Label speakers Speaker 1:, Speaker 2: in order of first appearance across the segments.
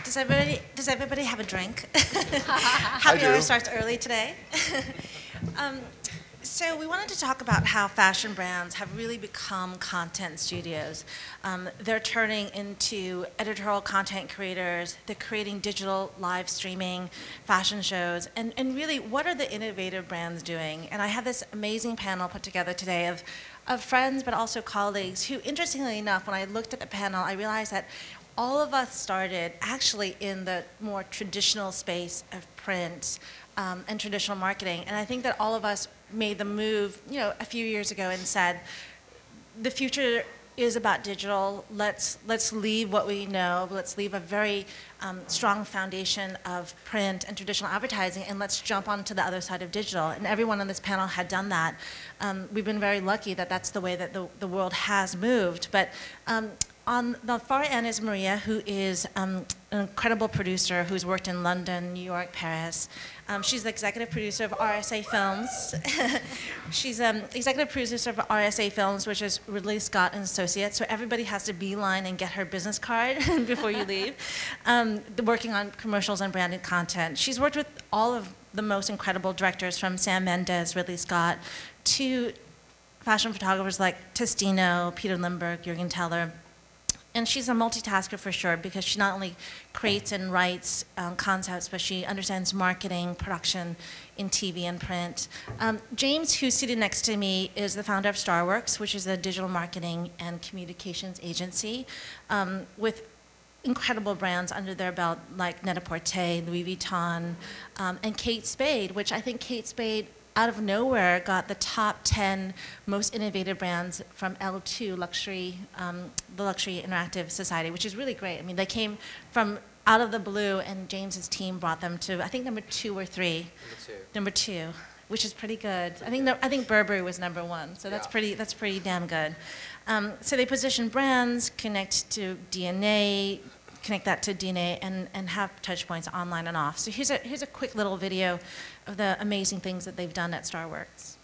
Speaker 1: Does everybody have a drink? Happy hour starts early today. So we wanted to talk about how fashion brands have really become content studios. They're turning into editorial content creators. They're creating digital live streaming fashion shows. And really, what are the innovative brands doing? And I have this amazing panel put together today of friends, but also colleagues who, interestingly enough, when I looked at the panel, I realized that all of us started actually in the more traditional space of print and traditional marketing. And I think that all of us made the move, a few years ago and said, the future is about digital. Let's leave what we know. Let's leave a very strong foundation of print and traditional advertising, and let's jump onto the other side of digital. And everyone on this panel had done that. We've been very lucky that that's the way that the world has moved. But on the far end is Maria, who is an incredible producer who's worked in London, New York, Paris. She's the executive producer of RSA Films. She's executive producer of RSA Films, which is Ridley Scott Associates. So everybody has to beeline and get her business card before you leave. Working on commercials and branded content. She's worked with all of the most incredible directors, from Sam Mendes, Ridley Scott, to fashion photographers like Testino, Peter Lindbergh, Jürgen Teller. And she's a multitasker for sure, because she not only creates and writes concepts, but she understands marketing, production in TV and print. James, who's seated next to me, is the founder of Starworks, which is a digital marketing and communications agency with incredible brands under their belt, like Net-a-Porter, Louis Vuitton, and Kate Spade, which I think Kate Spade, out of nowhere, got the top 10 most innovative brands from L2 Luxury, the Luxury Interactive Society, which is really great. I mean, they came from out of the blue, and James's team brought them to, I think, number 2 or 3. Number two, which is pretty good. I think Burberry was number 1, so that's pretty damn good. So they position brands, connect to DNA, connect that to DNA, and have touch points online and off. So here's a quick little video of the amazing things that they've done at Starworks.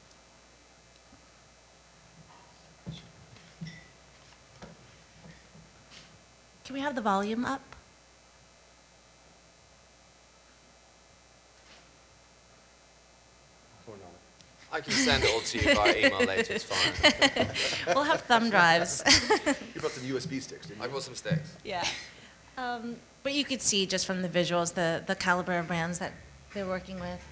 Speaker 1: Can we have the volume up?
Speaker 2: I can send it all to you via email later, it's fine.
Speaker 1: We'll have thumb drives.
Speaker 3: You brought some USB sticks, didn't you?
Speaker 2: I brought some sticks.
Speaker 1: Yeah. But you could see just from the visuals the caliber of brands that they're working with.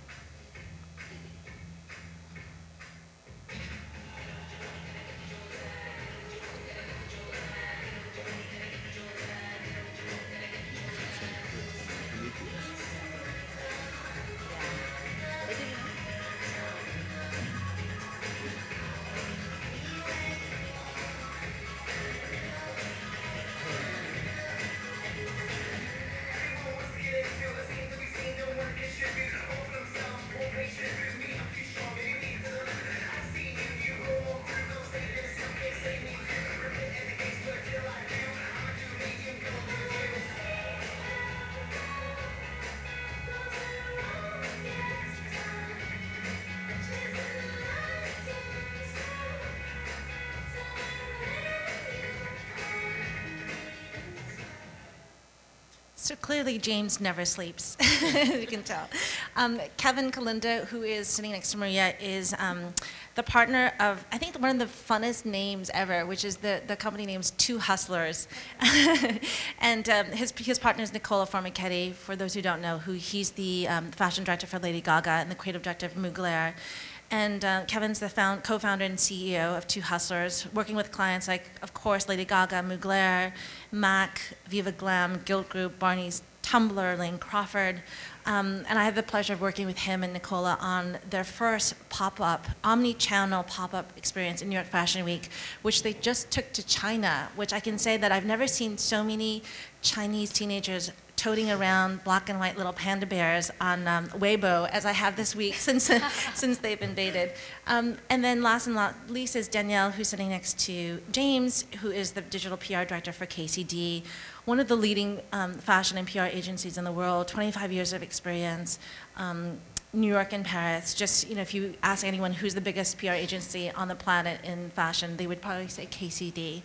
Speaker 1: So clearly, James never sleeps, you can tell. Kevin Kalinda, who is sitting next to Maria, is the partner of, I think, one of the funnest names ever, which is the company name's Two Hustlers. And his partner is Nicola Formichetti, for those who don't know, he's the fashion director for Lady Gaga and the creative director of Mugler. And Kevin's the co-founder and CEO of Two Hustlers, working with clients like, of course, Lady Gaga, Mugler, MAC, Viva Glam, Guilt Group, Barney's Tumblr, Lane Crawford. And I had the pleasure of working with him and Nicola on their first pop-up, omni-channel pop-up experience in New York Fashion Week, which they just took to China, which I can say that I've never seen so many Chinese teenagers toting around black and white little panda bears on Weibo as I have this week since they've invaded. And then last and not least is Danielle, who's sitting next to James, who is the digital PR director for KCD, one of the leading fashion and PR agencies in the world, 25 years of experience, New York and Paris. Just, if you ask anyone who's the biggest PR agency on the planet in fashion, they would probably say KCD.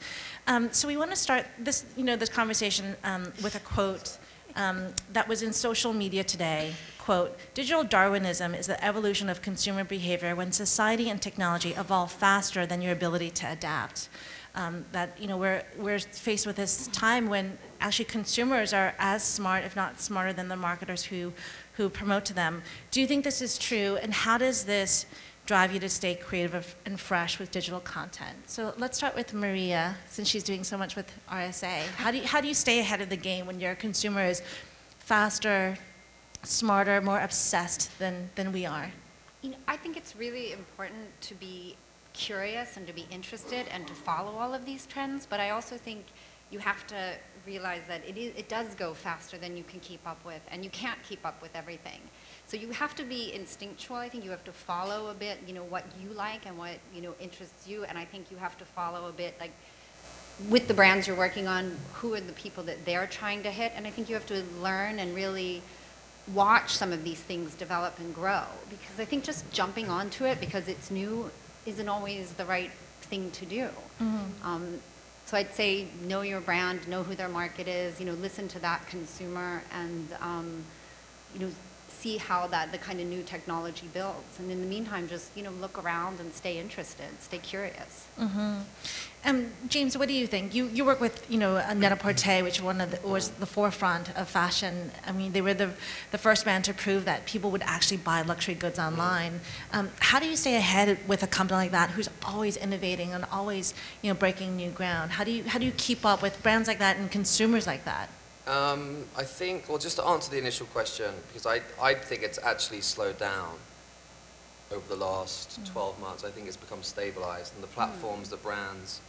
Speaker 1: So we want to start this, this conversation with a quote that was in Social Media Today. Quote, digital Darwinism is the evolution of consumer behavior when society and technology evolve faster than your ability to adapt. That, you know, we're faced with this time when actually consumers are as smart, if not smarter, than the marketers who promote to them. Do you think this is true, and how does this drive you to stay creative and fresh with digital content? So let's start with Maria, since she's doing so much with RSA. How do you stay ahead of the game when your consumer is faster, smarter, more obsessed than we are?
Speaker 4: You know, I think it's really important to be curious and to be interested and to follow all of these trends, but I also think you have to realize that it does go faster than you can keep up with, and you can't keep up with everything. So you have to be instinctual. I think you have to follow a bit, you know, what you like and what, you know, interests you, and I think you have to follow a bit, like, with the brands you're working on, who are the people that they're trying to hit, and I think you have to learn and really watch some of these things develop and grow, because I think just jumping onto it because it's new isn't always the right thing to do. Mm-hmm. So I'd say know your brand, know who their market is, you know, listen to that consumer, and you know, see how the kind of new technology builds. And in the meantime, just, you know, look around and stay interested, stay curious.
Speaker 1: Mm-hmm. James, what do you think? You work with, you know, Net-a-Porter, which was the forefront of fashion. I mean, they were the first brand to prove that people would actually buy luxury goods online. How do you stay ahead with a company like that, who's always innovating and always, you know, breaking new ground? How do you keep up with brands like that and consumers like that?
Speaker 2: I think, well, just to answer the initial question, because I think it's actually slowed down over the last 12 months. I think it's become stabilized, and the platforms that brands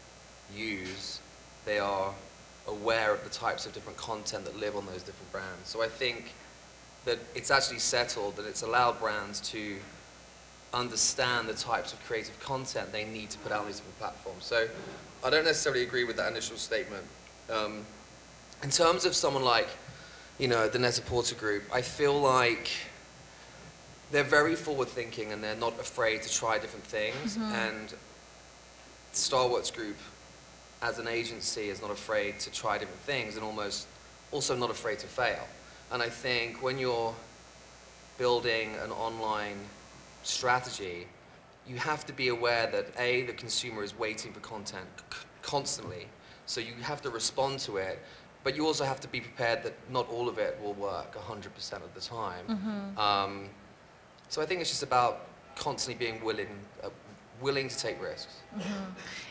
Speaker 2: use, they are aware of the types of different content that live on those different brands. So I think that it's actually settled, that it's allowed brands to understand the types of creative content they need to put out on these different platforms. So I don't necessarily agree with that initial statement. In terms of someone like, you know, the Net-a-Porter group, I feel like they're very forward-thinking and they're not afraid to try different things. Mm-hmm. And Star Wars Group, as an agency, is not afraid to try different things and almost also not afraid to fail. And I think when you're building an online strategy, you have to be aware that A, the consumer is waiting for content constantly, so you have to respond to it, but you also have to be prepared that not all of it will work 100% of the time. Mm-hmm. So I think it's just about constantly being willing to take risks. Mm-hmm.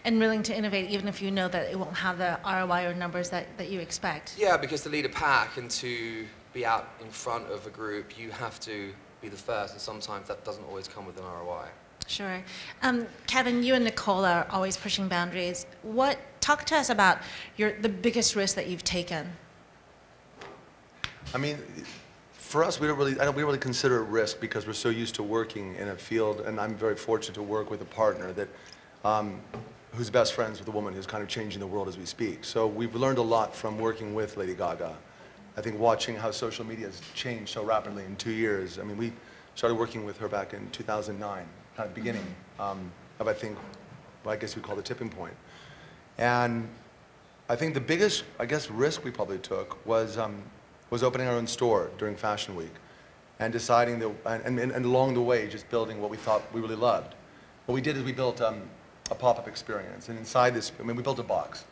Speaker 1: And willing to innovate even if you know that it won't have the ROI or numbers that you expect.
Speaker 2: Yeah, because to lead a pack and to be out in front of a group, you have to be the first, and sometimes that doesn't always come with an ROI.
Speaker 1: Sure. Kevin, you and Nicole are always pushing boundaries. Talk to us about the biggest risk that you've taken.
Speaker 3: I mean, for us, we don't really consider it risk because we're so used to working in a field, and I'm very fortunate to work with a partner that, who's best friends with a woman who's kind of changing the world as we speak. So we've learned a lot from working with Lady Gaga. I think watching how social media has changed so rapidly in 2 years. I mean, we started working with her back in 2009, kind of beginning of, I think, well, I guess you'd call the tipping point. And I think the biggest, risk we probably took was opening our own store during Fashion Week and deciding that, and along the way, just building what we thought we really loved. What we did is we built a pop-up experience, and inside this, I mean, we built a box.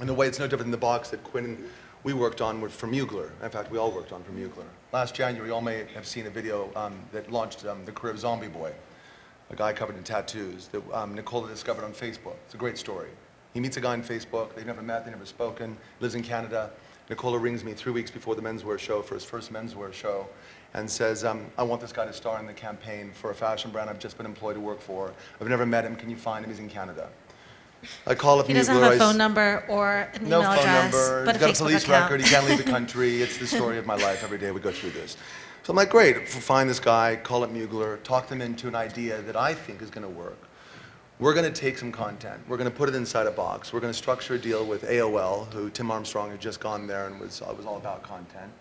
Speaker 3: In a way, it's no different than the box that Quinn and we worked on for Mugler. In fact, we all worked on for Mugler. Last January, you all may have seen a video that launched the career of Zombie Boy, a guy covered in tattoos that Nicole discovered on Facebook. It's a great story. He meets a guy on Facebook. They've never met, they've never spoken, lives in Canada. Nicola rings me 3 weeks before the menswear show for his first menswear show and says, I want this guy to star in the campaign for a fashion brand I've just been employed to work for. I've never met him. Can you find him? He's in Canada. I call up Mugler.
Speaker 1: He doesn't have a phone number or an email address,
Speaker 3: number.
Speaker 1: but
Speaker 3: He's got a
Speaker 1: Facebook
Speaker 3: police
Speaker 1: account.
Speaker 3: record. He can't leave the country. It's the story of my life. Every day we go through this. So I'm like, great. Find this guy, call up Mugler, talk them into an idea that I think is going to work. We're going to take some content. We're going to put it inside a box. We're going to structure a deal with AOL, who Tim Armstrong had just gone there and was all about content.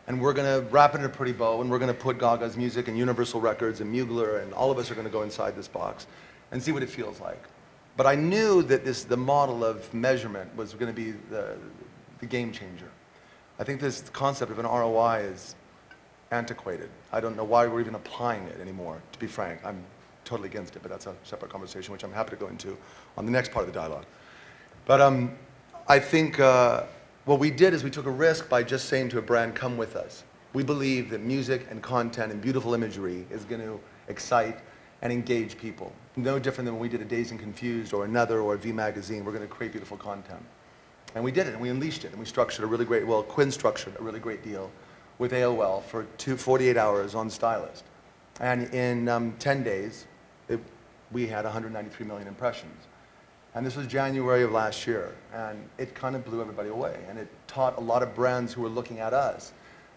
Speaker 3: And we're going to wrap it in a pretty bow, and we're going to put Gaga's music and Universal Records and Mugler, and all of us are going to go inside this box and see what it feels like. But I knew that the model of measurement was going to be the game changer. I think this concept of an ROI is antiquated. I don't know why we're even applying it anymore, to be frank. I'm totally against it, but that's a separate conversation, which I'm happy to go into on the next part of the dialogue. But I think what we did is we took a risk by just saying to a brand, come with us. We believe that music and content and beautiful imagery is going to excite and engage people. No different than when we did a Dazed and Confused or Another or a V Magazine. We're going to create beautiful content. And we did it, and we unleashed it, and we structured a really great, well, Quinn structured a really great deal with AOL for 48 hours on Stylist. And in 10 days, we had 193 million impressions. And this was January of last year, and it kind of blew everybody away. And it taught a lot of brands who were looking at us.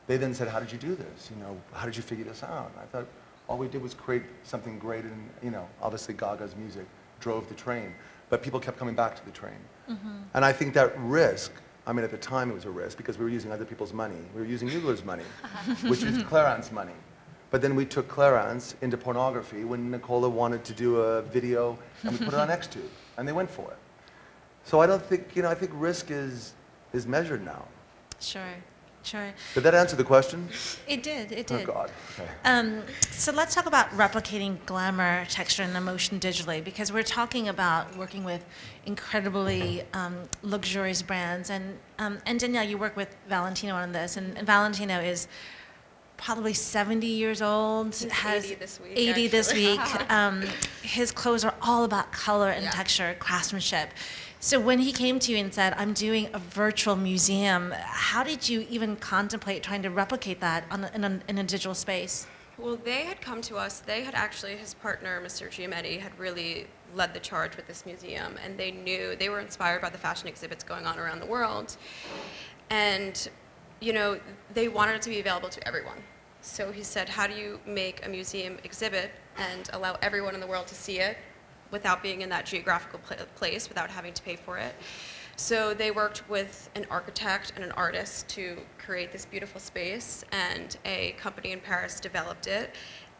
Speaker 3: They then said, how did you do this? You know, how did you figure this out? And I thought, all we did was create something great, and you know, obviously Gaga's music drove the train, but people kept coming back to the train. And I think that risk, I mean, at the time it was a risk because we were using other people's money. We were using Mugler's money, which is Clarence's money. But then we took Clarence into pornography when Nicola wanted to do a video, and we put it on Xtube, and they went for it. So I don't think, you know, I think risk is measured now.
Speaker 1: Sure, sure.
Speaker 3: Did that answer the question?
Speaker 1: It did, it did.
Speaker 3: Oh, God. Okay.
Speaker 1: So let's talk about replicating glamour, texture, and emotion digitally, because we're talking about working with incredibly luxurious brands. And Danielle, you work with Valentino on this, and Valentino is probably 70 years old.
Speaker 5: He's
Speaker 1: has
Speaker 5: 80 this week.
Speaker 1: 80 this
Speaker 5: actually.
Speaker 1: week. His clothes are all about color and texture, craftsmanship. So when he came to you and said, I'm doing a virtual museum, how did you even contemplate trying to replicate that in a digital space?
Speaker 5: Well, they had come to us. They had actually, his partner, Mr. Giametti, had really led the charge with this museum, and they knew, they were inspired by the fashion exhibits going on around the world. And you know, they wanted it to be available to everyone. So he said, how do you make a museum exhibit and allow everyone in the world to see it without being in that geographical place, without having to pay for it? So they worked with an architect and an artist to create this beautiful space, and a company in Paris developed it,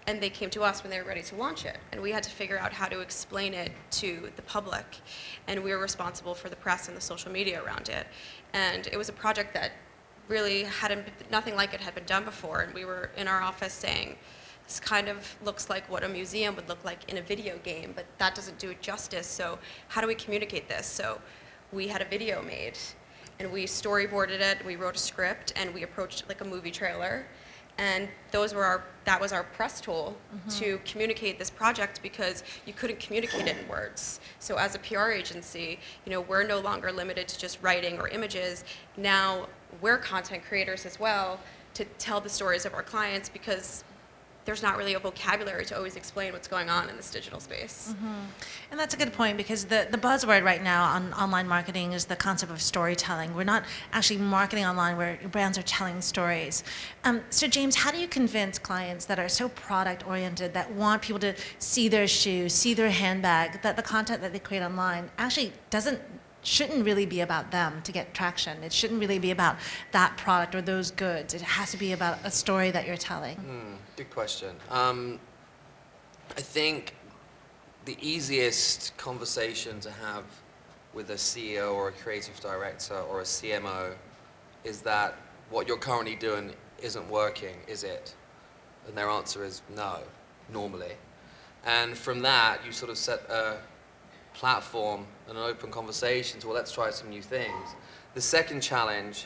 Speaker 5: and they came to us when they were ready to launch it. And we had to figure out how to explain it to the public, and we were responsible for the press and the social media around it. And it was a project that really nothing like it had been done before, and we were in our office saying, this kind of looks like what a museum would look like in a video game, but that doesn't do it justice, so how do we communicate this? So we had a video made, and we storyboarded it, we wrote a script, and we approached it like a movie trailer, and that was our press tool to communicate this project, because you couldn't communicate it in words. So as a PR agency, you know, we're no longer limited to just writing or images. Now we're content creators as well to tell the stories of our clients, because there's not really a vocabulary to always explain what's going on in this digital space.
Speaker 1: And that's a good point, because the buzzword right now on online marketing is the concept of storytelling. We're not actually marketing online where brands are telling stories. So James, how do you convince clients that are so product oriented, that want people to see their shoes, see their handbag, that the content that they create online actually shouldn't really be about them to get traction? It shouldn't really be about that product or those goods. It has to be about a story that you're telling.
Speaker 2: Good question. I think the easiest conversation to have with a CEO or a creative director or a CMO is that what you're currently doing isn't working, is it? And their answer is no, normally. And from that, you sort of set a platform and an open conversation to, well, let's try some new things. The second challenge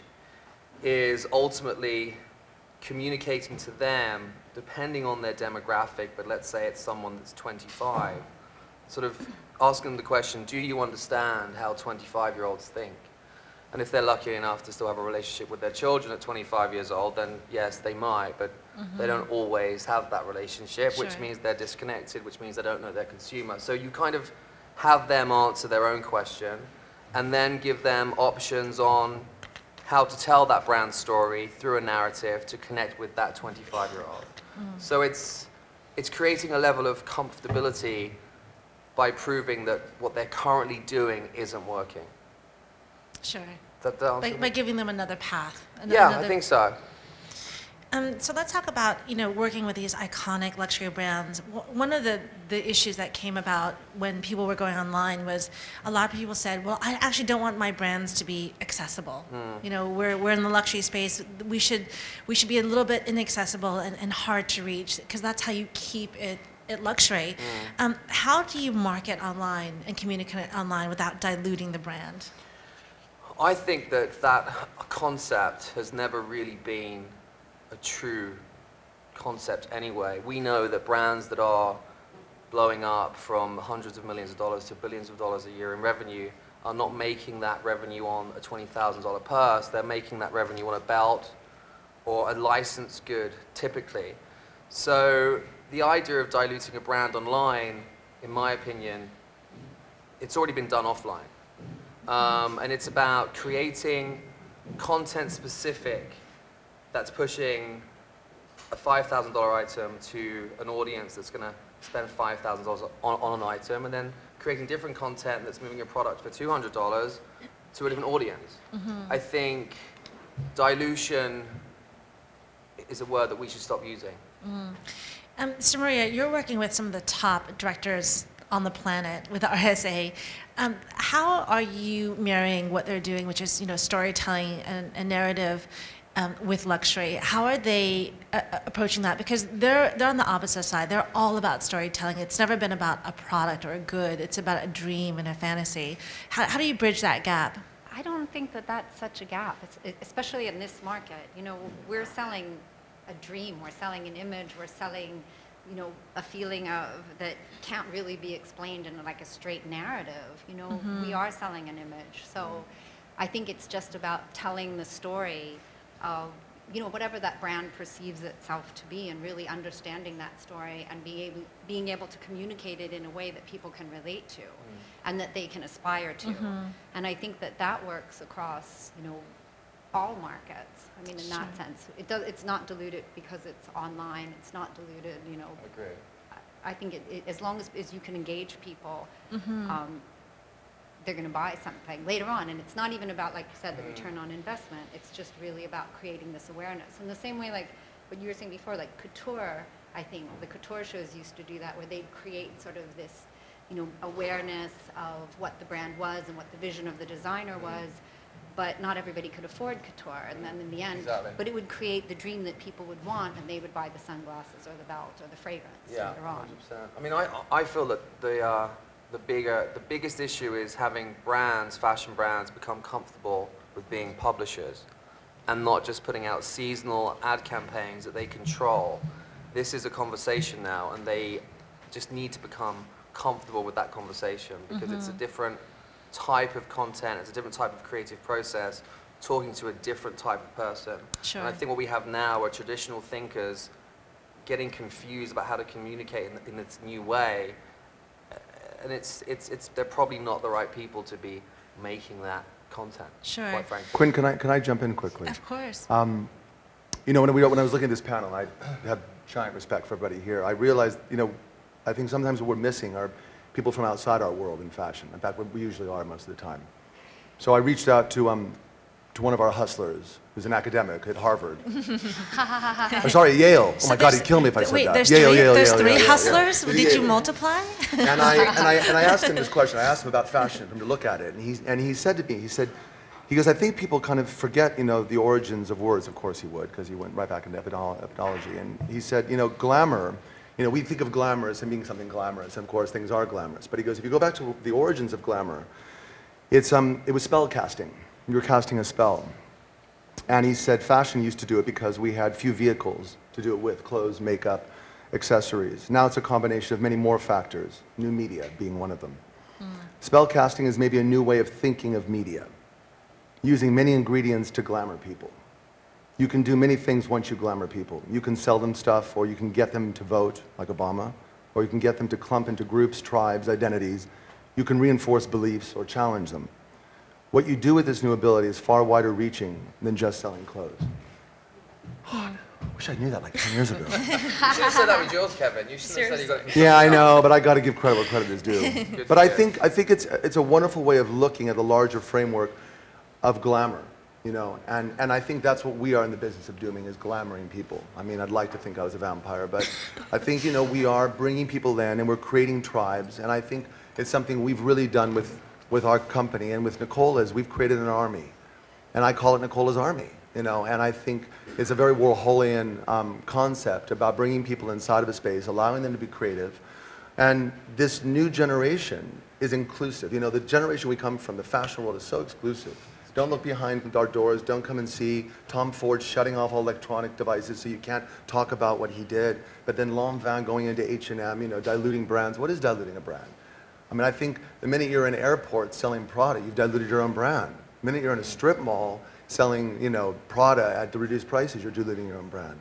Speaker 2: is ultimately communicating to them, depending on their demographic, but let's say it's someone that's 25, sort of asking them the question, do you understand how 25-year-olds think? And if they're lucky enough to still have a relationship with their children at 25 years old, then yes, they might, but they don't always have that relationship, which means they're disconnected, which means they don't know their consumer. So you kind of have them answer their own question, and then give them options on how to tell that brand story through a narrative to connect with that 25-year-old. So it's creating a level of comfortability by proving that what they're currently doing isn't working.
Speaker 1: Sure.
Speaker 2: That answer?
Speaker 1: By giving them another path.
Speaker 2: Yeah, I think so.
Speaker 1: So let's talk about, working with these iconic luxury brands. One of the issues that came about when people were going online was a lot of people said, well, I actually don't want my brands to be accessible. We're in the luxury space. We should be a little bit inaccessible and hard to reach, because that's how you keep it luxury. How do you market online and communicate online without diluting the brand?
Speaker 2: I think that concept has never really been a true concept anyway. We know that brands that are blowing up from hundreds of millions of dollars to billions of dollars a year in revenue are not making that revenue on a $20,000 purse. They're making that revenue on a belt or a licensed good, typically. So the idea of diluting a brand online, in my opinion, it's already been done offline. And it's about creating content specific that's pushing a $5,000 item to an audience that's going to spend $5,000 on an item, and then creating different content that's moving your product for $200 to a different audience. I think dilution is a word that we should stop using.
Speaker 1: So Maria, you're working with some of the top directors on the planet with RSA. How are you marrying what they're doing, which is storytelling and narrative, with luxury? How are they approaching that? Because they're on the opposite side. They're all about storytelling. It's never been about a product or a good. It's about a dream and a fantasy. How do you bridge that gap?
Speaker 4: I don't think that that's such a gap, especially in this market. We're selling a dream. We're selling an image. We're selling, a feeling of that can't really be explained in like a straight narrative. We are selling an image. So I think it's just about telling the story of, whatever that brand perceives itself to be, and really understanding that story and being able to communicate it in a way that people can relate to and that they can aspire to. And I think that works across, all markets. I mean, in that sense, it's not diluted because it's online. It's not diluted,
Speaker 2: I agree.
Speaker 4: I think as long as you can engage people, they're going to buy something later on. And it's not even about, like you said, the return on investment. It's just really about creating this awareness. In the same way, like what you were saying before, like couture, I think the couture shows used to do that, where they'd create sort of this, awareness of what the brand was and what the vision of the designer was. But not everybody could afford couture. And then in the end, but it would create the dream that people would want, and they would buy the sunglasses or the belt or the fragrance later on.
Speaker 2: 100%. I mean, I feel that the biggest issue is having fashion brands, become comfortable with being publishers and not just putting out seasonal ad campaigns that they control. This is a conversation now, and they just need to become comfortable with that conversation, because it's a different type of content, it's a different type of creative process, talking to a different type of person.
Speaker 1: Sure.
Speaker 2: And I think what we have now are traditional thinkers getting confused about how to communicate in this new way. And they're probably not the right people to be making that content.
Speaker 1: Sure.
Speaker 2: Quite frankly.
Speaker 3: Quinn, can I jump in quickly?
Speaker 1: Of course.
Speaker 3: When I was looking at this panel, I have giant respect for everybody here. I realized, I think sometimes what we're missing are people from outside our world in fashion. In fact, we usually are most of the time. So I reached out to one of our hustlers, who's an academic at Harvard. I'm sorry, Yale. Oh my God, he'd kill me if I said that.
Speaker 1: There's three hustlers? Did you multiply?
Speaker 3: And I asked him this question. I asked him about fashion, for him to look at it. And he said to me, he goes, I think people kind of forget, the origins of words. Of course he would, because he went right back into epidology. And he said, glamour, we think of glamour as being something glamorous, and of course things are glamorous. But he goes, if you go back to the origins of glamour, it was spell casting. You were casting a spell. And he said fashion used to do it because we had few vehicles to do it with: clothes, makeup, accessories. Now it's a combination of many more factors, new media being one of them. Spell casting is maybe a new way of thinking of media, using many ingredients to glamour people. You can do many things once you glamour people. You can sell them stuff, or you can get them to vote, like Obama, or you can get them to clump into groups, tribes, identities. You can reinforce beliefs or challenge them. What you do with this new ability is far wider reaching than just selling clothes. I wish I knew that like 10 years ago.
Speaker 2: You should have said that with yours, Kevin. You should have said you got.
Speaker 3: Yeah, I know, but I got to give credit where credit is due. But I think it's a wonderful way of looking at the larger framework of glamour. you know, and I think that's what we are in the business of doing, is glamoring people. I mean, I'd like to think I was a vampire, but I think, you know, we are bringing people in and we're creating tribes, and I think it's something we've really done with our company and with Nicola's. We've created an army, and I call it Nicola's Army, you know, and I think it's a very Warholian concept about bringing people inside of a space, allowing them to be creative, and this new generation is inclusive. You know, the generation we come from, the fashion world, is so exclusive. Don't look behind our doors. Don't come and see Tom Ford shutting off all electronic devices so you can't talk about what he did. But then Lanvin going into H&M, you know, diluting brands. What is diluting a brand? I mean, I think the minute you're in an airport selling Prada, you've diluted your own brand. The minute you're in a strip mall selling, you know, Prada at the reduced prices, you're diluting your own brand.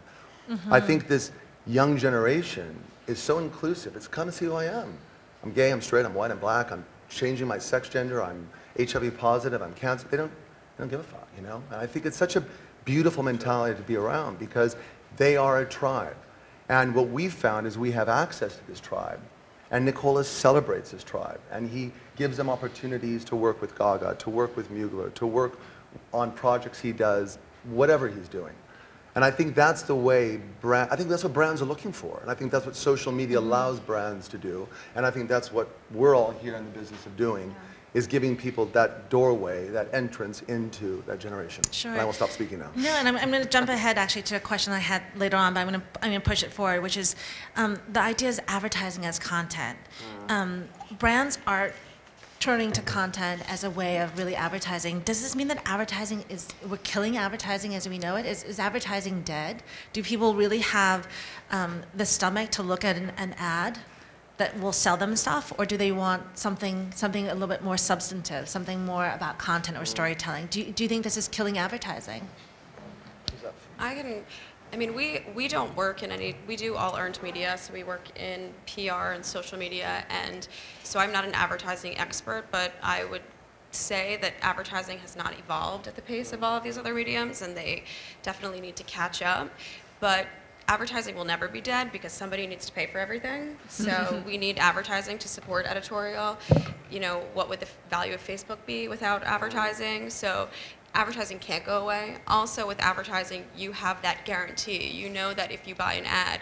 Speaker 3: I think this young generation is so inclusive. It's come to see who I am. I'm gay, I'm straight, I'm white, I'm black, I'm changing my sex gender, I'm HIV positive, I'm cancer. They don't give a fuck, you know? And I think it's such a beautiful mentality to be around, because they are a tribe. And what we've found is we have access to this tribe. And Nicola celebrates this tribe. And he gives them opportunities to work with Gaga, to work with Mugler, to work on projects he does, whatever he's doing. And I think that's the way, I think that's what brands are looking for. And I think that's what social media allows brands to do. And I think that's what we're all here in the business of doing, is giving people that doorway, that entrance into that generation.
Speaker 1: Sure.
Speaker 3: And I will stop speaking now.
Speaker 1: No, and I'm going to jump ahead actually to a question I had later on, but I'm going to push it forward, which is the idea is advertising as content. Brands are turning to content as a way of really advertising. Does this mean that we're killing advertising as we know it? Is advertising dead? Do people really have the stomach to look at an ad that will sell them stuff, or do they want something a little bit more substantive, something more about content or storytelling? Do you think this is killing advertising?
Speaker 5: I mean, we don't work in any, we do all earned media, so we work in PR and social media, and so I'm not an advertising expert, but I would say that advertising has not evolved at the pace of all of these other mediums, and they definitely need to catch up. But advertising will never be dead, because somebody needs to pay for everything. So we need advertising to support editorial. You know, what would the value of Facebook be without advertising? So advertising can't go away. Also with advertising, you have that guarantee. You know that if you buy an ad,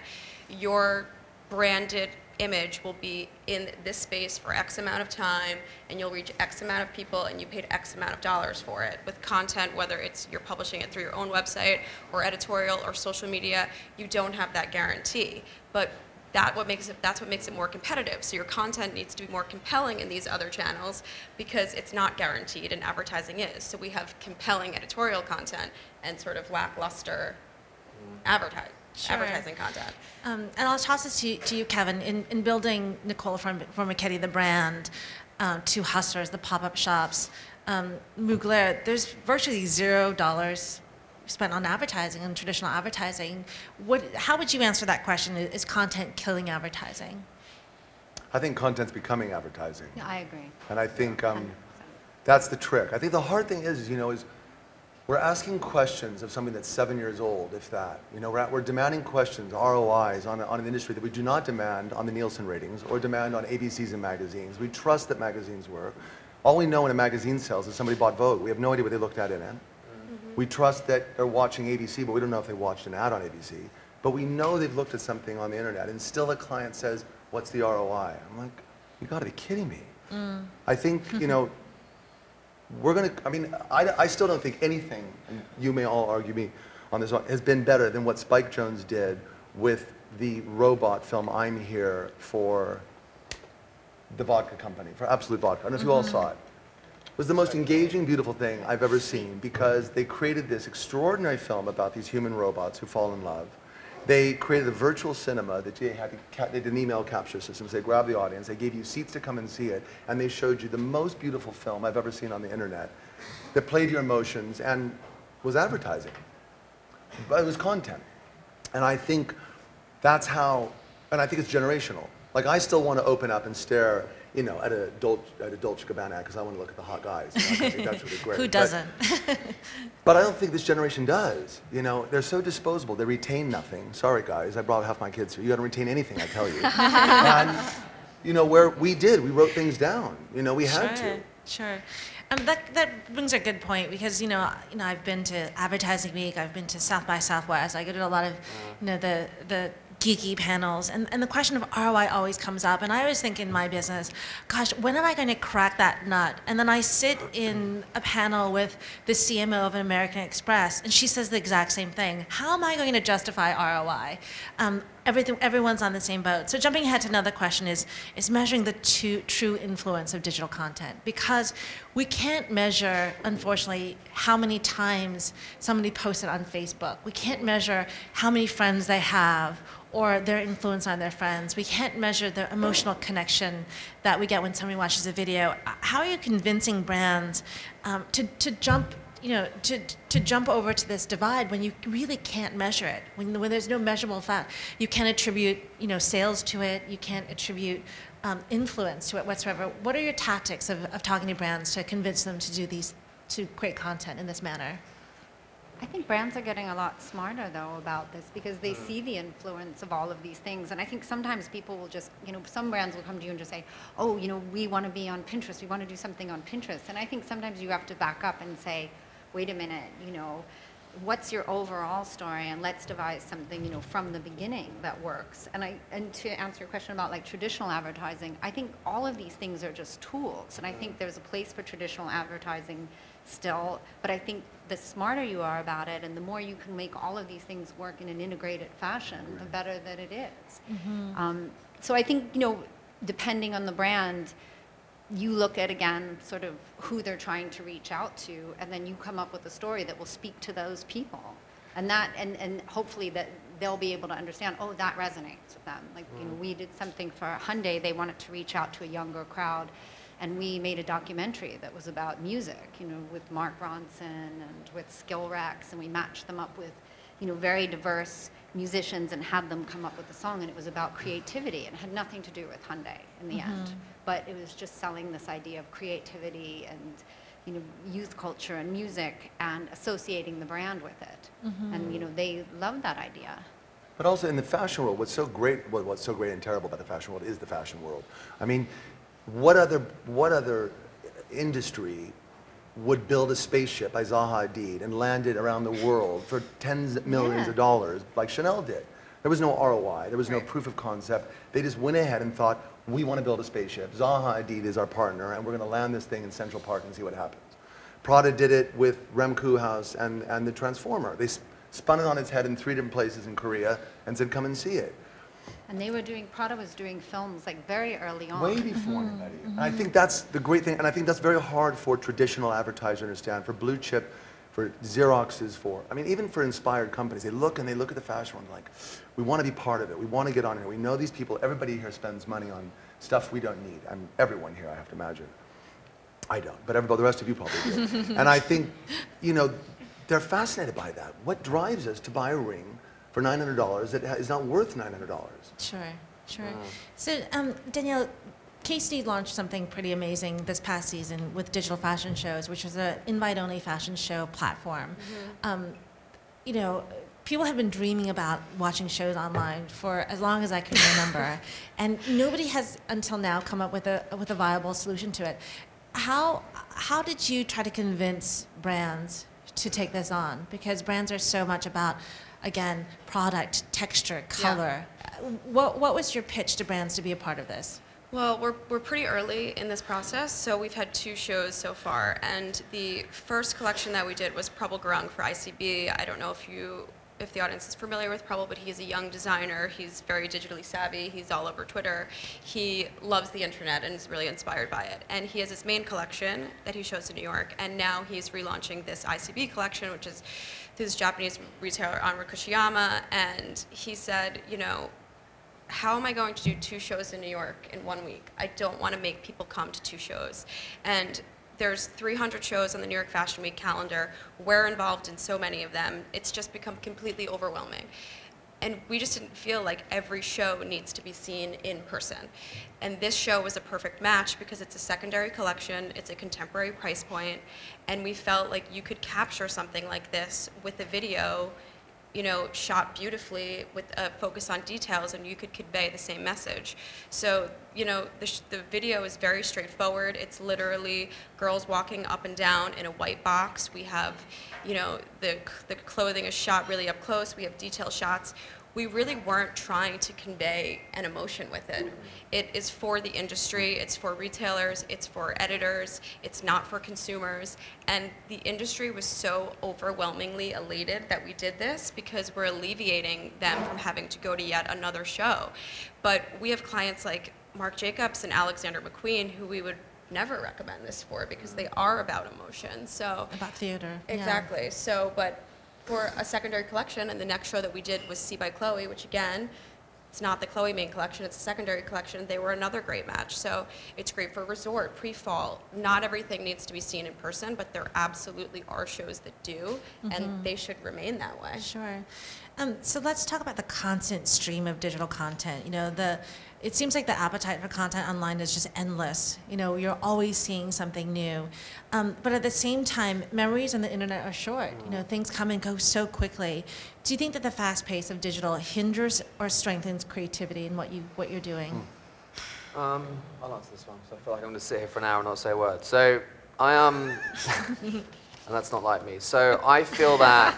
Speaker 5: your branded image will be in this space for X amount of time, and you'll reach X amount of people, and you paid X amount of dollars for it. With content, whether it's you're publishing it through your own website or editorial or social media, you don't have that guarantee. But that's what makes it more competitive. So your content needs to be more compelling in these other channels, because it's not guaranteed, and advertising is. So we have compelling editorial content and sort of lackluster advertising content.
Speaker 1: And I'll toss this to you, Kevin. In building Nicola from Marchetti, the brand, to Hustlers, the pop-up shops, Mugler, there's virtually $0 spent on advertising and traditional advertising. How would you answer that question? Is content killing advertising?
Speaker 3: I think content's becoming advertising.
Speaker 4: No, I agree.
Speaker 3: And I think that's the trick. I think the hard thing is, we're asking questions of something that's 7 years old, if that. We're demanding questions, ROIs, on an industry that we do not demand on the Nielsen ratings or demand on ABCs and magazines. We trust that magazines work. All we know when a magazine sells is somebody bought Vogue. We have no idea what they looked at in it. We trust that they're watching ABC, but we don't know if they watched an ad on ABC. But we know they've looked at something on the internet, and still a client says, what's the ROI? I'm like, you gotta be kidding me. I think, I still don't think anything, and you may all argue me on this, has been better than what Spike Jonze did with the robot film I'm Here for the vodka company, for Absolute Vodka. I don't know if you all saw it. It was the most engaging, beautiful thing I've ever seen, because they created this extraordinary film about these human robots who fall in love. They created a virtual cinema that they did an email capture system. So they grabbed the audience, they gave you seats to come and see it, and they showed you the most beautiful film I've ever seen on the internet that played your emotions and was advertising. But it was content. And I think that's how, and I think it's generational. Like, I still want to open up and stare at a Dolce Gabbana because I want to look at the hot guys. I think that's really great.
Speaker 1: Who doesn't?
Speaker 3: But I don't think this generation does. They're so disposable. They retain nothing. Sorry, guys. I brought half my kids here. You got to retain anything, I tell you. And, where we wrote things down. We had to.
Speaker 1: Sure. That brings a good point because I've been to Advertising Week, I've been to South by Southwest, I go to a lot of the geeky panels, and the question of ROI always comes up, and I always think in my business, gosh, when am I going to crack that nut? And then I sit in a panel with the CMO of American Express, and she says the exact same thing. How am I going to justify ROI? Everyone's on the same boat. So jumping ahead to another question is measuring the true influence of digital content, because we can't measure, unfortunately, how many times somebody posted on Facebook. We can't measure how many friends they have or their influence on their friends. We can't measure the emotional connection that we get when somebody watches a video. How are you convincing brands to jump over to this divide when you really can't measure it, when there's no measurable fact? You can't attribute sales to it, you can't attribute influence to it whatsoever. What are your tactics of talking to brands to convince them to create content in this manner?
Speaker 4: I think brands are getting a lot smarter, though, about this because they see the influence of all of these things. And I think sometimes people will just, some brands will come to you and just say, oh, we want to be on Pinterest. We want to do something on Pinterest. And I think sometimes you have to back up and say, wait a minute, what's your overall story? And let's devise something, from the beginning that works. And to answer your question about traditional advertising, I think all of these things are just tools. And I think there's a place for traditional advertising still, but I think the smarter you are about it and the more you can make all of these things work in an integrated fashion, the better that it is. Mm-hmm. So I think, depending on the brand, you look at, again, sort of who they're trying to reach out to, and then you come up with a story that will speak to those people. And hopefully that they'll be able to understand, oh, that resonates with them. We did something for Hyundai. They wanted to reach out to a younger crowd. And we made a documentary that was about music, with Mark Ronson and with Skill Rex, and we matched them up with, very diverse musicians and had them come up with a song, and it was about creativity, and it had nothing to do with Hyundai in the end. But it was just selling this idea of creativity and, youth culture and music and associating the brand with it. And, they loved that idea.
Speaker 3: But also in the fashion world, what's so great and terrible about the fashion world is the fashion world. I mean, what other industry would build a spaceship by Zaha Hadid and land it around the world for tens of millions of dollars like Chanel did? There was no ROI. There was no proof of concept. They just went ahead and thought, we want to build a spaceship. Zaha Hadid is our partner, and we're going to land this thing in Central Park and see what happens. Prada did it with Rem Koolhaas and the Transformer. They spun it on its head in 3 different places in Korea and said, come and see it.
Speaker 4: And Prada was doing films very early on.
Speaker 3: Way before anybody. And I think that's the great thing, and I think that's very hard for traditional advertisers to understand, for blue chip, for Xerox's, even for inspired companies. They look at the fashion world like, we want to be part of it. We want to get on here. We know these people. Everybody here spends money on stuff we don't need. Everyone here, I have to imagine. I don't, but the rest of you probably do. And I think, they're fascinated by that. What drives us to buy a ring for $900 that is not worth $900?
Speaker 1: Sure. So, Danielle, KC launched something pretty amazing this past season with digital fashion shows, which was an invite-only fashion show platform. People have been dreaming about watching shows online for as long as I can remember, and nobody has until now come up with a viable solution to it. How did you try to convince brands to take this on? Because brands are so much about, again, product, texture, color. Yeah. What was your pitch to brands to be a part of this?
Speaker 5: Well, we're pretty early in this process, so we've had 2 shows so far, and the first collection that we did was Prabal Gurung for ICB. I don't know if the audience is familiar with Prabal, but he's a young designer. He's very digitally savvy. He's all over Twitter. He loves the internet and is really inspired by it. And he has his main collection that he shows in New York, and now he's relaunching this ICB collection, which is through this Japanese retailer, Anra Kuchiyama, and he said, how am I going to do 2 shows in New York in 1 week? I don't want to make people come to 2 shows. And there's 300 shows on the New York Fashion Week calendar. We're involved in so many of them. It's just become completely overwhelming. And we just didn't feel like every show needs to be seen in person. And this show was a perfect match because it's a secondary collection, it's a contemporary price point, and we felt like you could capture something like this with a video you know, shot beautifully with a focus on details, and you could convey the same message. So, you know, the video is very straightforward. It's literally girls walking up and down in a white box. We have, you know, the clothing is shot really up close. We have detail shots. We really weren't trying to convey an emotion with it. It is for the industry, it's for retailers, it's for editors, it's not for consumers. And the industry was so overwhelmingly elated that we did this because we're alleviating them from having to go to yet another show. But we have clients like Marc Jacobs and Alexander McQueen who we would never recommend this for because they are about emotion. So
Speaker 1: About theater.
Speaker 5: exactly. Yeah. So, but for a secondary collection, and the next show that we did was See by Chloe, which again, it's not the Chloe main collection, it's a secondary collection. They were another great match. So it's great for resort, pre-fall. Not everything needs to be seen in person, but there absolutely are shows that do, and they should remain that way.
Speaker 1: Sure. So let's talk about the constant stream of digital content. You know, it seems like the appetite for content online is just endless. You know, you're always seeing something new. But at the same time, memories on the internet are short. You know, things come and go so quickly. Do you think that the fast pace of digital hinders or strengthens creativity in what you're doing?
Speaker 2: I'll answer this one. So I feel like I'm going to sit here for an hour and not say a word. So I am, and that's not like me. So I feel that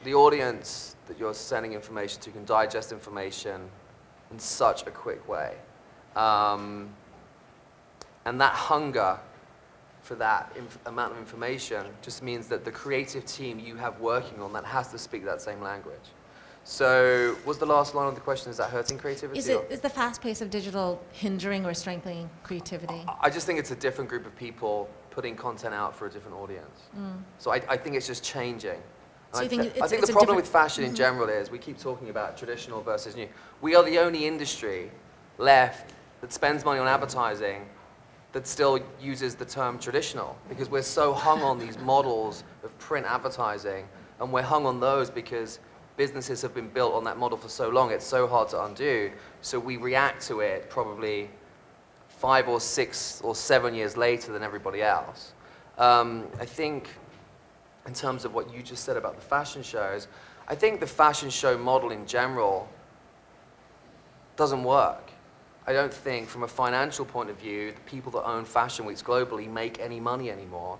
Speaker 2: the audience that you're sending information to can digest information in such a quick way. And that hunger for that amount of information just means that the creative team you have working on that has to speak that same language. So was the last line of the question, is that hurting creativity?
Speaker 1: Is the fast pace of digital hindering or strengthening creativity?
Speaker 2: I just think it's a different group of people putting content out for a different audience. So I think it's just changing.
Speaker 1: So you
Speaker 2: think
Speaker 1: think
Speaker 2: I think the problem with fashion in general is we keep talking about traditional versus new. We are the only industry left that spends money on advertising that still uses the term traditional, because we're so hung on these models of print advertising, and we're hung on those because businesses have been built on that model for so long, it's so hard to undo. So we react to it probably 5 or 6 or 7 years later than everybody else. I think in terms of what you just said about the fashion shows, I think the fashion show model in general doesn't work. I don't think from a financial point of view, the people that own fashion weeks globally make any money anymore.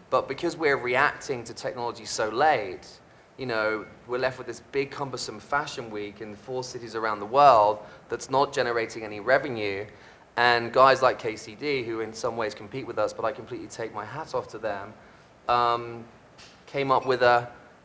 Speaker 2: But because we're reacting to technology so late, you know, we're left with this big cumbersome fashion week in 4 cities around the world that's not generating any revenue. And guys like KCD, who in some ways compete with us, but I completely take my hat off to them, came up with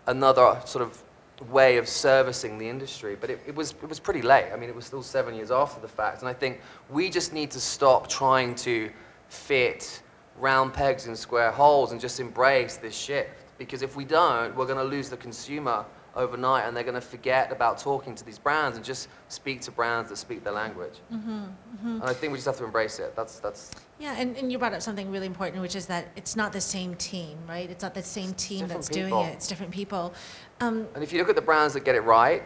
Speaker 2: another sort of way of servicing the industry. But it was pretty late. I mean, it was still 7 years after the fact. And I think we just need to stop trying to fit round pegs in square holes and just embrace this shift. Because if we don't, we're going to lose the consumer overnight, and they're going to forget about talking to these brands and just speak to brands that speak their language. And I think we just have to embrace it. That's
Speaker 1: Yeah, and you brought up something really important, which is that it's not the same team, right? It's not the same team that's doing it. It's different people.
Speaker 2: And if you look at the brands that get it right,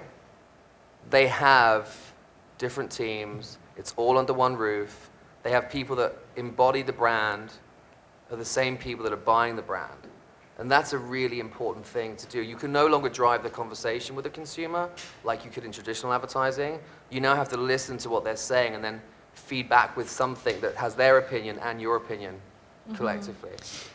Speaker 2: they have different teams. It's all under one roof. They have people that embody the brand, are the same people that are buying the brand. And that's a really important thing to do. You can no longer drive the conversation with the consumer like you could in traditional advertising. You now have to listen to what they're saying and then feed back with something that has their opinion and your opinion collectively.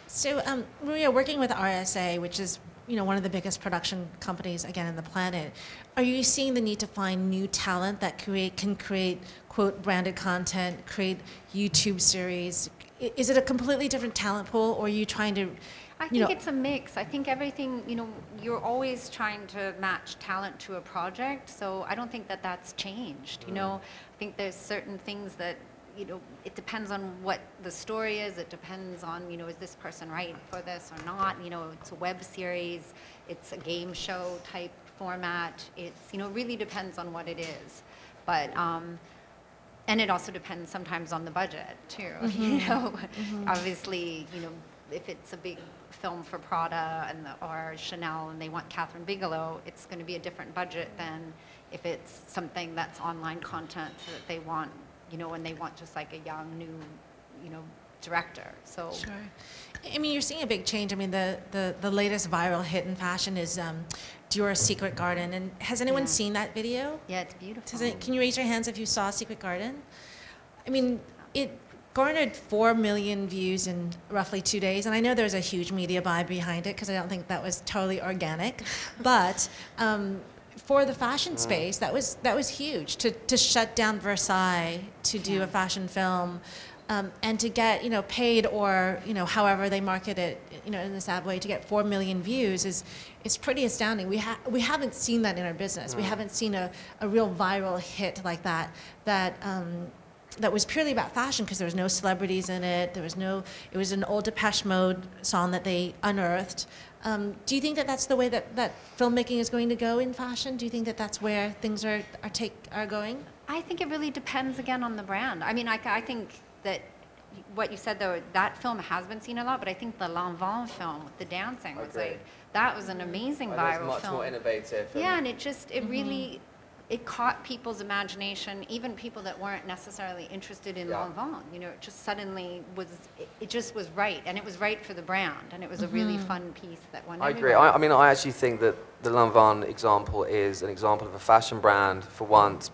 Speaker 2: So,
Speaker 1: Maria, working with RSA, which is one of the biggest production companies, again, on the planet, are you seeing the need to find new talent that can create, quote, branded content, create YouTube series? Is it a completely different talent pool, or are you trying to...
Speaker 4: I think it's a mix. I think everything, you're always trying to match talent to a project, so I don't think that that's changed. I think there's certain things that, it depends on what the story is. It depends on, is this person right for this or not? It's a web series, it's a game show type format. It's, really depends on what it is. But, and it also depends sometimes on the budget too. Obviously, if it's a big film for Prada or Chanel and they want Catherine Bigelow, it's going to be a different budget than if it's something that's online content that they want, and they want just like a young, new, director. So.
Speaker 1: Sure. I mean, you're seeing a big change. I mean, the latest viral hit in fashion is Dior's Secret Garden. And has anyone seen that video?
Speaker 4: Yeah, it's beautiful.
Speaker 1: Can you raise your hands if you saw Secret Garden? I mean, it garnered 4 million views in roughly 2 days. And I know there's a huge media buy behind it because I don't think that was totally organic. But for the fashion space, that was huge. To shut down Versailles, to do a fashion film, and to get paid, or however they market it in this ad way, to get 4 million views is pretty astounding. We haven't seen that in our business. We haven't seen a real viral hit like that that was purely about fashion, because there was no celebrities in it. It was an old Depeche Mode song that they unearthed. Do you think that that's the way that filmmaking is going to go in fashion? Do you think that that's where things are going?
Speaker 4: I think it really depends again on the brand. I mean, I think that what you said, though, that film has been seen a lot, but I think the L'Envol film with the dancing was that was an amazing viral film.
Speaker 2: Much more innovative.
Speaker 4: Yeah, and it really, it caught people's imagination, even people that weren't necessarily interested in L'Envol. It just suddenly it just was right, and it was right for the brand, and it was a really fun piece that won everywhere.
Speaker 2: I agree. I mean, I actually think that the L'Envol example is an example of a fashion brand, for once,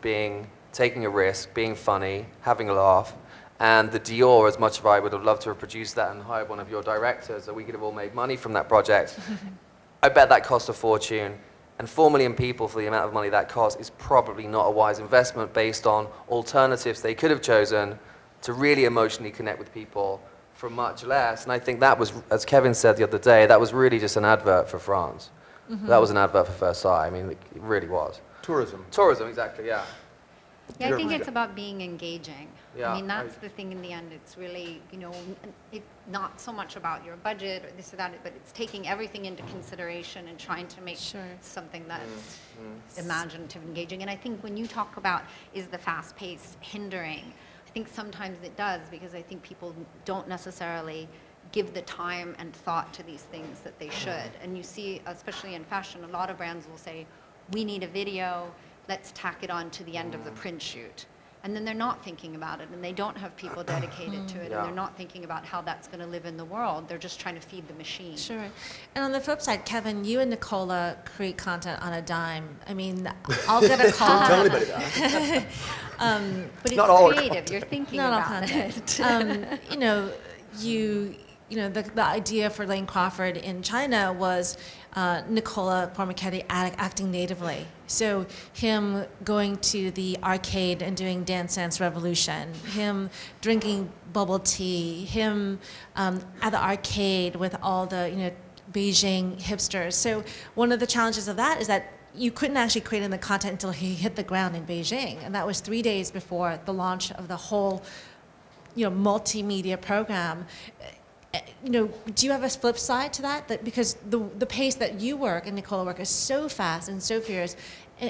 Speaker 2: taking a risk, being funny, having a laugh. And the Dior, as much as I would have loved to have produced that and hired one of your directors, so we could have all made money from that project, I bet that cost a fortune. And 4 million people, for the amount of money that costs, is probably not a wise investment based on alternatives they could have chosen to really emotionally connect with people for much less. And I think that was, as Kevin said the other day, that was really just an advert for France. That was an advert for Versailles. I mean, it really was.
Speaker 3: Tourism.
Speaker 2: Tourism, exactly, yeah.
Speaker 4: Yeah, I think it's about being engaging.
Speaker 2: Yeah,
Speaker 4: I mean, that's the thing in the end. It's really, not so much about your budget or this or that, but it's taking everything into consideration and trying to make something that's imaginative, engaging. And I think when you talk about, is the fast pace hindering, I think sometimes it does, because I think people don't necessarily give the time and thought to these things that they should. And you see, especially in fashion, a lot of brands will say, we need a video, let's tack it on to the end of the print shoot. And then they're not thinking about it, and they don't have people dedicated to it, and they're not thinking about how that's going to live in the world. They're just trying to feed the machine.
Speaker 1: Sure. And on the flip side, Kevin, you and Nicola create content on a dime. I mean, I'll get a call.
Speaker 3: Don't tell anybody that.
Speaker 4: But it's
Speaker 3: not
Speaker 4: creative. You're thinking about it.
Speaker 1: The idea for Lane Crawford in China was Nicola Formichetti acting natively. So him going to the arcade and doing Dance Dance Revolution, him drinking bubble tea, him at the arcade with all the Beijing hipsters. So one of the challenges of that is that you couldn't actually create in the content until he hit the ground in Beijing, and that was 3 days before the launch of the whole multimedia program. Do you have a flip side to that? Because the pace that you work and Nicola work is so fast and so fierce,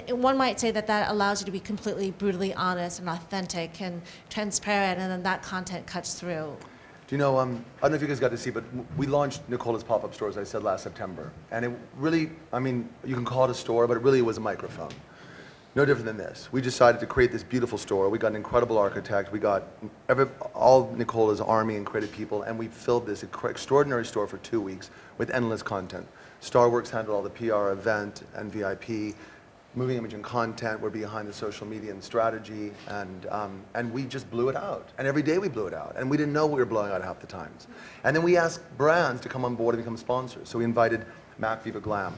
Speaker 1: one might say that allows you to be completely brutally honest and authentic and transparent, and then that content cuts through.
Speaker 3: Do you know, I don't know if you guys got to see, but we launched Nicola's pop-up store, as I said, last September. And it really, I mean, you can call it a store, but it really was a microphone. No different than this. We decided to create this beautiful store. We got an incredible architect. We got all Nicola's army and creative people, and we filled this extraordinary store for 2 weeks with endless content. Starworks handled all the PR, event, and VIP. Moving image and content, we're behind the social media and strategy, and we just blew it out. And every day we blew it out, and we didn't know we were blowing out half the times. And then we asked brands to come on board and become sponsors. So we invited Mac Viva Glam.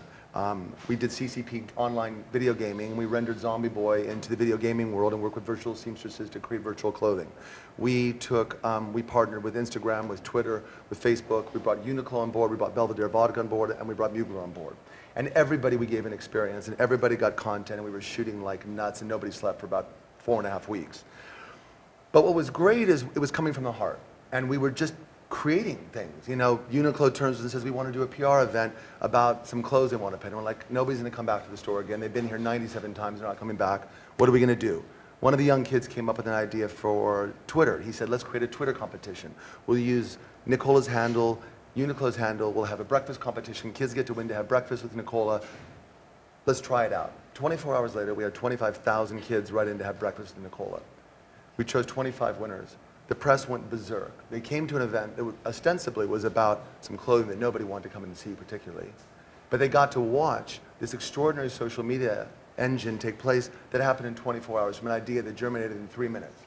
Speaker 3: We did CCP online video gaming, and we rendered Zombie Boy into the video gaming world and worked with virtual seamstresses to create virtual clothing. We partnered with Instagram, with Twitter, with Facebook. We brought Uniqlo on board, we brought Belvedere Vodka on board, and we brought Mugler on board. And everybody we gave an experience, and everybody got content, and we were shooting like nuts, and nobody slept for about 4.5 weeks. But what was great is it was coming from the heart, and we were just creating things. Uniqlo turns and says, we want to do a PR event about some clothes they want to pay. And we're like, nobody's going to come back to the store again. They've been here 97 times, they're not coming back. What are we going to do? One of the young kids came up with an idea for Twitter. He said, let's create a Twitter competition. We'll use Nicola's handle, Uniqlo's handle, we'll have a breakfast competition. Kids get to win to have breakfast with Nicola. Let's try it out. 24 hours later, we had 25,000 kids write in to have breakfast with Nicola. We chose 25 winners. the press went berserk. They came to an event that ostensibly was about some clothing that nobody wanted to come in and see particularly. But they got to watch this extraordinary social media engine take place that happened in 24 hours from an idea that germinated in 3 minutes.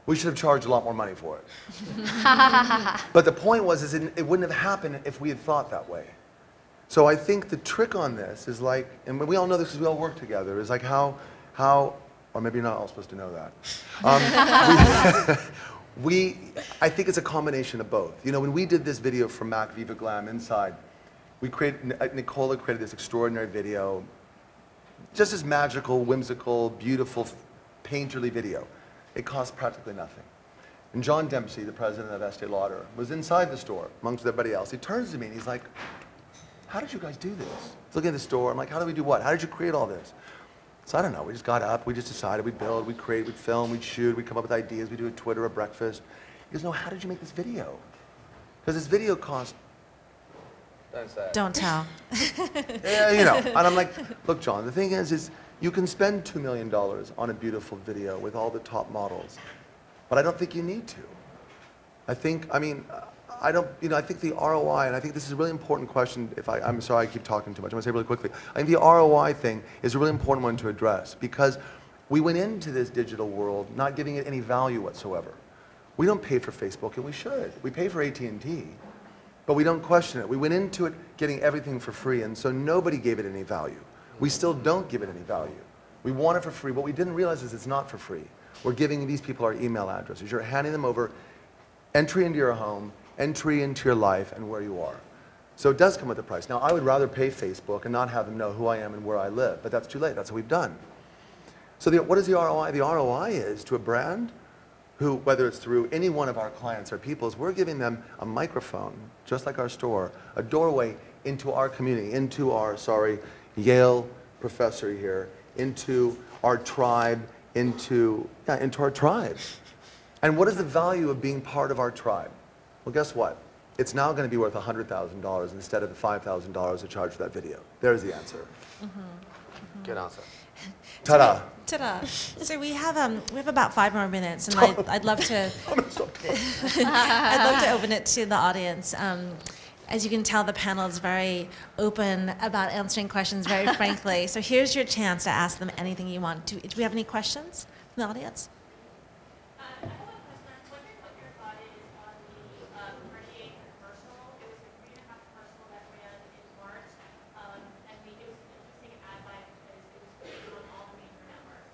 Speaker 3: We should have charged a lot more money for it. But the point was, it wouldn't have happened if we had thought that way. So I think the trick on this is like, and we all know this because we all work together, is like how or maybe you're not all supposed to know that. I think it's a combination of both. You know, when we did this video for Mac Viva Glam Inside, Nicola created this extraordinary video, just this magical, whimsical, beautiful, painterly video. It cost practically nothing. And John Dempsey, the president of Estee Lauder, was inside the store amongst everybody else. He turns to me and he's like, how did you guys do this? He's looking at the store. I'm like, how did we do what? How did you create all this? So I don't know. We just got up. We just decided we'd build, we'd create, we'd film, we'd shoot, we'd come up with ideas. We'd do a Twitter, a breakfast. He goes, no, how did you make this video? Because this video cost...
Speaker 2: Don't say it.
Speaker 1: Don't tell.
Speaker 3: Yeah, you know. And I'm like, look, John, the thing is you can spend $2 million on a beautiful video with all the top models, but I don't think you need to. I think the ROI, and I think this is a really important question. I'm sorry I keep talking too much. I'm going to say it really quickly. I think the ROI thing is a really important one to address because we went into this digital world not giving it any value whatsoever. We don't pay for Facebook, and we should. We pay for AT&T, but we don't question it. We went into it getting everything for free, and so nobody gave it any value. We still don't give it any value. We want it for free. What we didn't realize is it's not for free. We're giving these people our email addresses. You're handing them over entry into your home, entry into your life, and where you are. So it does come with a price. Now, I would rather pay Facebook and not have them know who I am and where I live, but that's too late. That's what we've done. So what is the ROI? The ROI is to a brand who, whether it's through any one of our clients or peoples, we're giving them a microphone, just like our store, a doorway into our community, into our, Yale professor here, into our tribe, into our tribe. And what is the value of being part of our tribe? Well, guess what? It's now going to be worth $100,000 instead of the $5,000 to charge for that video. There's the answer.
Speaker 2: Good answer.
Speaker 3: Ta-da.
Speaker 1: Ta-da. So we have about 5 more minutes, and I'd love to I'd love to open it to the audience. As you can tell, the panel is very open about answering questions very frankly. So here's your chance to ask them anything you want. Do we have any questions from the audience?
Speaker 6: I have a question. I was wondering what your thought is on the Cartier commercial. It was a 3.5 commercial that ran in March, and it was an interesting ad buy because it was played on all the major networks.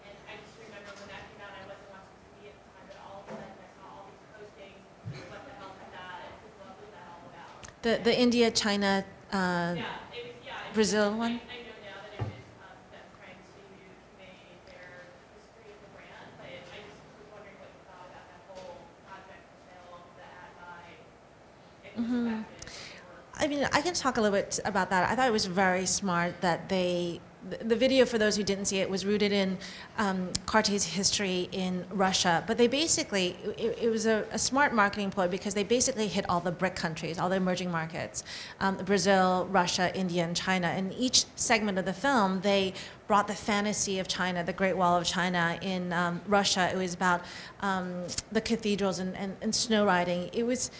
Speaker 6: And I just remember when that came out, I wasn't watching TV at the time, but all of a sudden I saw all these postings. What the hell is that? And what was that all about?
Speaker 1: The India, China, Brazil one?
Speaker 6: I know now that it was them trying to convey their history of the brand, but I just was wondering what you thought about that whole project, the sale, the ad buy,
Speaker 1: I mean, I can talk a little bit about that. I thought it was very smart that the video, for those who didn't see it, was rooted in Cartier's history in Russia. But they basically, it was a smart marketing ploy because they basically hit all the BRIC countries, all the emerging markets, Brazil, Russia, India, and China. In each segment of the film, they brought the fantasy of China, the Great Wall of China. In Russia, it was about the cathedrals and snow riding. It was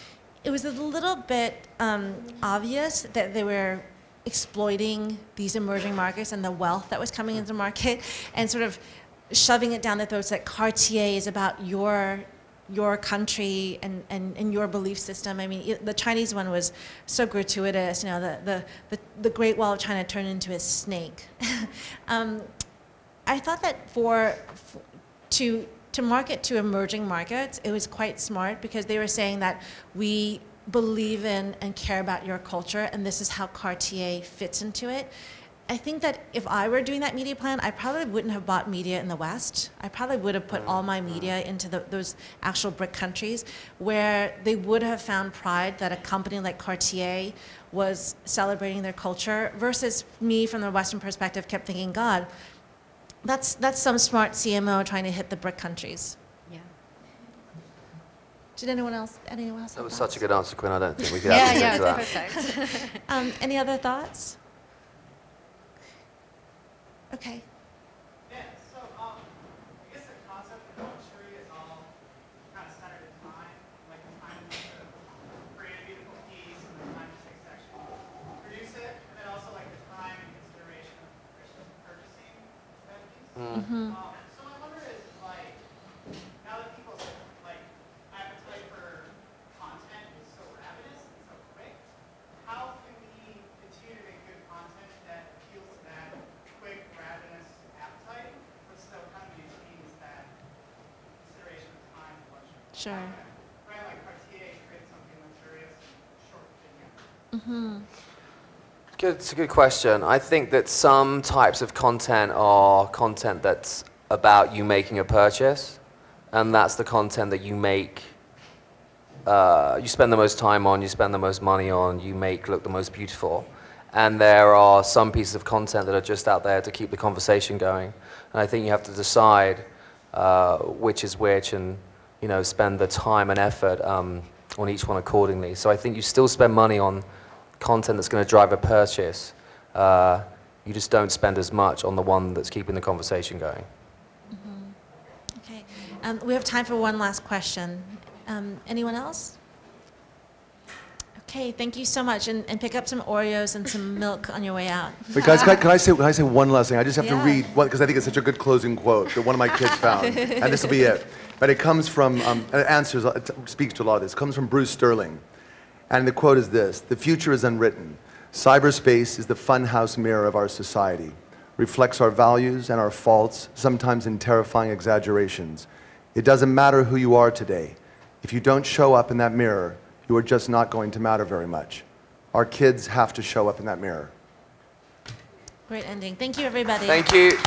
Speaker 1: a little bit obvious that they were exploiting these emerging markets and the wealth that was coming into the market and sort of shoving it down their throats that Cartier is about your country and your belief system. I mean, the Chinese one was so gratuitous. You know, the Great Wall of China turned into a snake. I thought that to market to emerging markets, it was quite smart because they were saying that we believe in and care about your culture, and this is how Cartier fits into it. I think that if I were doing that media plan, I probably wouldn't have bought media in the West. I probably would have put all my media into those actual BRIC countries where they would have found pride that a company like Cartier was celebrating their culture, versus me from the Western perspective kept thinking, God, that's some smart CMO trying to hit the BRIC countries.
Speaker 4: Yeah.
Speaker 1: Did anyone else have
Speaker 2: That was
Speaker 1: thoughts?
Speaker 2: such a good answer, Quinn. I don't think we could add anything to that.
Speaker 4: Perfect.
Speaker 1: Any other thoughts? Okay.
Speaker 7: Yeah, so I guess the concept of luxury is all So my wonder is, like, now that people's like appetite for content is so ravenous and so quick, how can we continue to make good content that appeals to that quick, ravenous appetite, but still kind of maintains that consideration of time and luxury?
Speaker 1: Sure.
Speaker 7: Right, like Cartier created something luxurious and short video.
Speaker 2: It's a good question. I think that some types of content are content that's about you making a purchase, and that's the content that you make, you spend the most time on, you spend the most money on, you make look the most beautiful. And there are some pieces of content that are just out there to keep the conversation going. And I think you have to decide which is which, and spend the time and effort on each one accordingly. So I think you still spend money on content that's going to drive a purchase. You just don't spend as much on the one that's keeping the conversation going.
Speaker 1: Okay. We have time for one last question. Anyone else? Okay, thank you so much. And pick up some Oreos and some milk on your way out.
Speaker 3: But guys, can I say one last thing? I just have to
Speaker 1: Yeah.
Speaker 3: read one, because I think it's such a good closing quote that one of my kids found. And this will be it. But it comes from, it speaks to a lot of this. It comes from Bruce Sterling. And the quote is this: "The future is unwritten. Cyberspace is the funhouse mirror of our society. Reflects our values and our faults, sometimes in terrifying exaggerations. It doesn't matter who you are today. If you don't show up in that mirror, you are just not going to matter very much. Our kids have to show up in that mirror."
Speaker 1: Great ending. Thank you, everybody.
Speaker 2: Thank you.